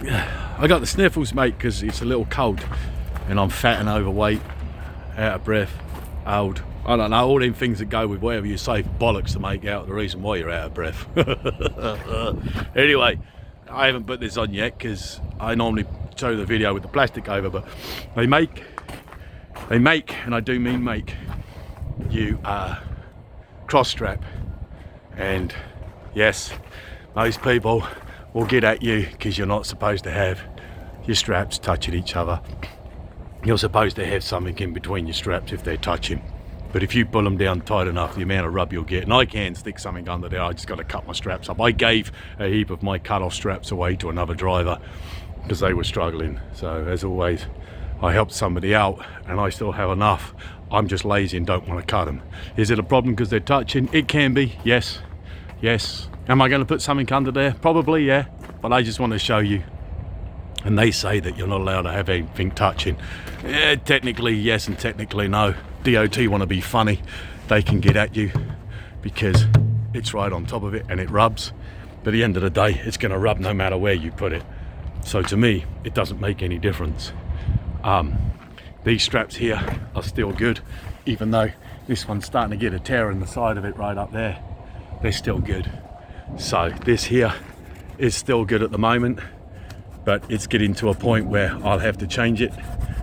I got the sniffles, mate, because it's a little cold and I'm fat and overweight, out of breath, old. I don't know, all them things that go with whatever you say, bollocks to make out the reason why you're out of breath. Anyway, I haven't put this on yet because I normally show the video with the plastic over, but they make, and I do mean make, you cross strap. And yes, most people will get at you because you're not supposed to have your straps touching each other. You're supposed to have something in between your straps if they're touching. But if you pull them down tight enough, the amount of rub you'll get, and I can stick something under there, I just got to cut my straps up. I gave a heap of my cut-off straps away to another driver because they were struggling. So as always, I helped somebody out and I still have enough. I'm just lazy and don't want to cut them. Is it a problem because they're touching? It can be, yes. Yes. Am I going to put something under there? Probably, yeah. But I just want to show you. And they say that you're not allowed to have anything touching. Yeah, technically yes and technically no. DOT want to be funny. They can get at you because it's right on top of it and it rubs. But at the end of the day, it's going to rub no matter where you put it. So to me, it doesn't make any difference. These straps here are still good, even though this one's starting to get a tear in the side of it right up there. They're still good. So this here is still good at the moment, but it's getting to a point where I'll have to change it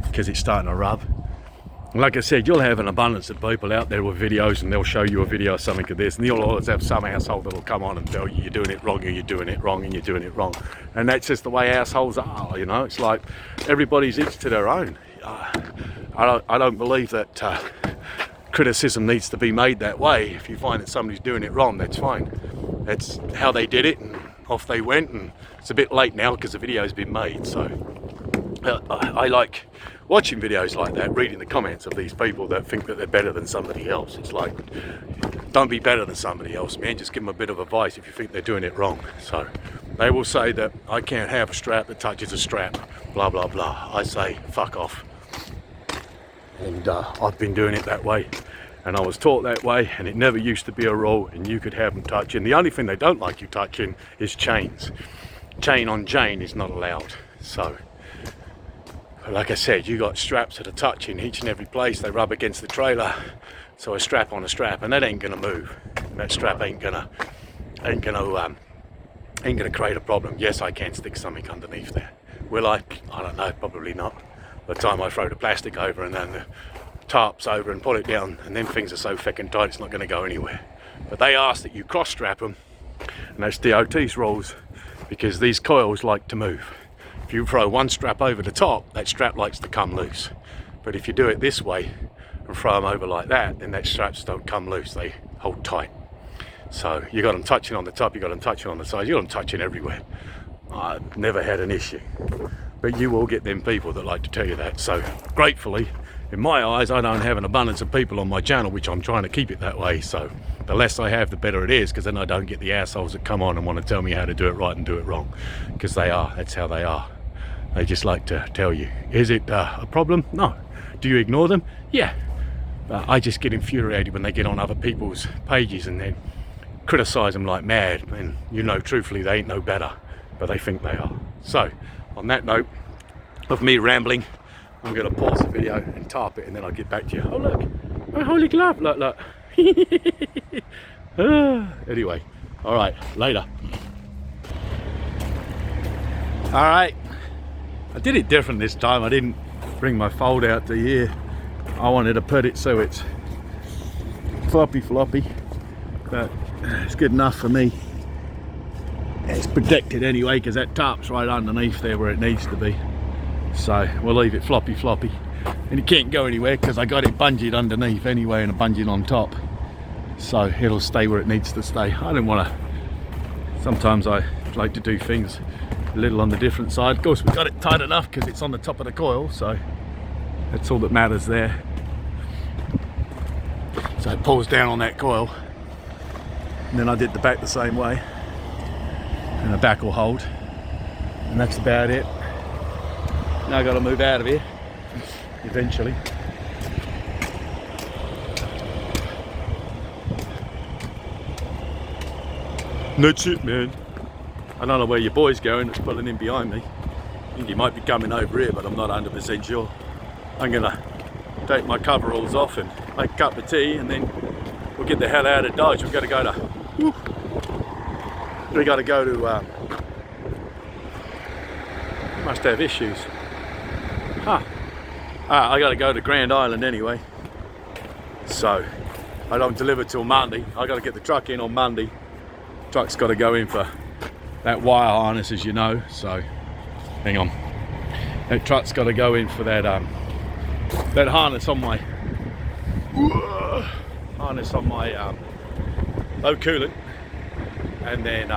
because it's starting to rub. Like I said, you'll have an abundance of people out there with videos and they'll show you a video of something of this, and you'll always have some asshole that'll come on and tell you you're doing it wrong, or you're doing it wrong, and you're doing it wrong. And that's just the way assholes are, you know. It's like everybody's each to their own. I don't believe that criticism needs to be made that way. If you find that somebody's doing it wrong, that's fine. That's how they did it, and off they went. And it's a bit late now because the video's been made. So I like watching videos like that, reading the comments of these people that think that they're better than somebody else. It's like, don't be better than somebody else, man. Just give them a bit of advice if you think they're doing it wrong. So they will say that I can't have a strap that touches a strap, blah blah blah. I say fuck off. And I've been doing it that way, and I was taught that way, and it never used to be a rule, and you could have them touching. The only thing they don't like you touching is chains. Chain on chain is not allowed. So like I said, you got straps that are touching each and every place. They rub against the trailer, so a strap on a strap, and that ain't gonna move. That strap ain't gonna create a problem. Yes, I can stick something underneath there. Will I? I don't know, probably not. By the time I throw the plastic over and then the tarps over and pull it down, and then things are so fucking tight it's not going to go anywhere. But they ask that you cross strap them, and that's DOT's rules, because these coils like to move. If you throw one strap over the top, that strap likes to come loose. But if you do it this way and throw them over like that, then that straps don't come loose, they hold tight. So you got them touching on the top, you got them touching on the sides, you got them touching everywhere. I've never had an issue. But you will get them people that like to tell you that. So gratefully, in my eyes, I don't have an abundance of people on my channel, which I'm trying to keep it that way. So the less I have, the better it is, because then I don't get the assholes that come on and want to tell me how to do it right and do it wrong, because that's how they are. They just like to tell you. Is it a problem? No. Do you ignore them? Yeah. I just get infuriated when they get on other people's pages and then criticize them like mad, and you know, truthfully, they ain't no better, but they think they are. So on that note of me rambling, I'm going to pause the video and tarp it, and then I'll get back to you. Oh look, my holy glove, look. Anyway, all right, later. All right, I did it different this time. I didn't bring my fold out to here. I wanted to put it so it's floppy, but it's good enough for me. It's protected anyway because that tarp's right underneath there where it needs to be. So we'll leave it floppy. And it can't go anywhere because I got it bungeed underneath anyway and a bungee on top. So it'll stay where it needs to stay. I didn't want to, sometimes I like to do things a little on the different side. Of course we got it tight enough because it's on the top of the coil, so that's all that matters there. So it pulls down on that coil, and then I did the back the same way, and the back will hold, and that's about it. Now I've got to move out of here eventually. That's it, man. I don't know where your boy's going that's pulling in behind me. I think he might be coming over here, but I'm not 100% sure. I'm gonna take my coveralls off and make a cup of tea, and then we'll get the hell out of Dodge. We've got to go to, must have issues. I got to go to Grand Island anyway. So I don't deliver till Monday. I got to get the truck in on Monday. Truck's got to go in for that wire harness, as you know. So hang on, that truck's got to go in for that that harness on my low coolant, and then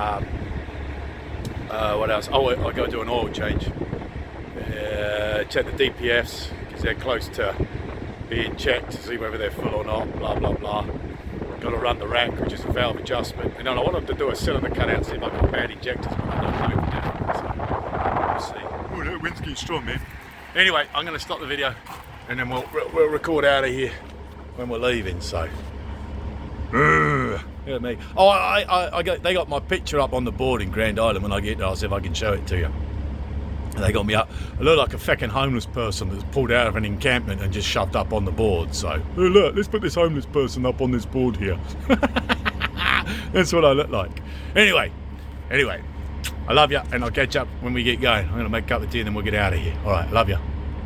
what else? Oh, I got to do an oil change. Check the DPFs because they're close to being checked to see whether they're full or not. Blah blah blah. Got to run the rack, which is a valve adjustment, and then I want them to do a cylinder cutout, see if I can bad injectors, but I don't know now. So we'll see. Oh, that wind's getting strong, man. Anyway, I'm going to stop the video, and then we'll record out of here when we're leaving. So. Look at me. Oh, they got my picture up on the board in Grand Island when I get there. I'll see if I can show it to you. And they got me up. I look like a feckin' homeless person that's pulled out of an encampment and just shoved up on the board. So, oh, look, let's put this homeless person up on this board here. That's what I look like. Anyway, I love you, and I'll catch up when we get going. I'm going to make a cup of tea and then we'll get out of here. All right, love you.